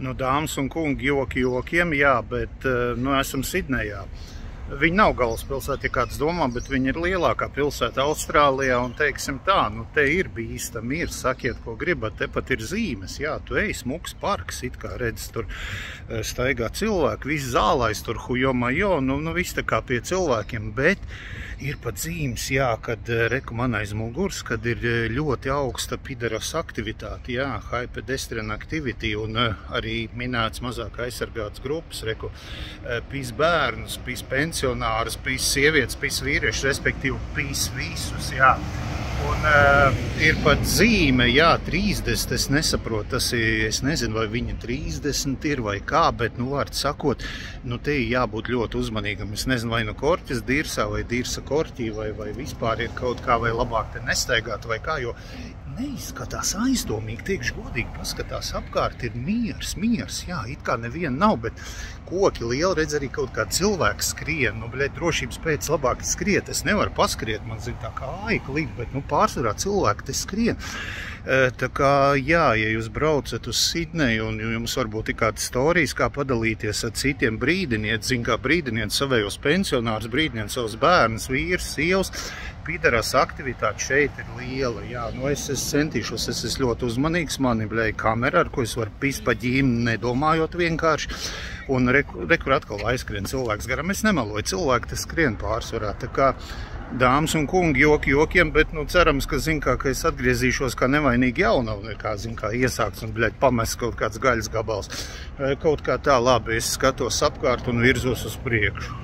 Nu, dāmas un kungi, joki jokiem, jā, bet esam Sidnejā. Viņa nav galvaspilsēta, ja kāds domā, bet viņa ir lielākā pilsēta Austrālijā, un teiksim tā, te ir bīstami, sakiet, ko gribat, te pat ir zīmes, jā, tu ej, smuks parks, it kā redz, tur staigā cilvēki, viss zālais, tur hujomajo, viss tā kā pie cilvēkiem, bet ir pat zīmes, jā, kad, reku man aiz muguras, kad ir ļoti augsta pideras aktivitāte, jā, high pedestrian activity, un arī minēts mazāk aizsargāts grupas, reku, pīs bērnus, pīs pensionārus, pīs sievietes, pīs vīriešus, respektīvi pīs visus, jā. Un ir pat zīme, jā, 30, es nesaprotu, es nezinu, vai viņa 30 ir vai kā, bet, vārds sakot, te ir jābūt ļoti uzmanīgam. Es nezinu, vai korķis dirsā, vai dirsa korķī, vai vispār ir kaut kā, vai labāk te nestaigāt, vai kā, jo neizskatās aizdomīgi, teikšu godīgi, paskatās apkārt, ir miers, jā, it kā neviena nav, bet koki lieli, redz arī kaut kā cilvēks skrien, drošības pēc labāk skriet, es nevaru paskriet, man zina tā kā klip, bet, pārsvarā cilvēki te skrien. Tā kā, jā, ja jūs braucat uz Sidneju un jums varbūt ir kādas storijas, kā padalīties ar citiem, brīdiniet, kā brīdiniet savējos pensionārus, brīdiniet savus bērnus, vīrus, sievas, pideras aktivitāte šeit ir liela, jā, es centīšos, es esmu ļoti uzmanīgs, man ir kamera, ar ko es varu pist pa ģīm, nedomājot vienkārši, un rekur atkal aizskrien cilvēks garam, es nemeloju, cilvēki te skrien pārsvarā, tā kā dāmas un kungi, joki jokiem, bet, cerams, ka, ka es atgriezīšos kā nevainīgi jaunava, kā iesāks un, pamest kaut kāds gaļas gabals, kaut kā tā labi, es skatos apkārt un virzos uz priekšu.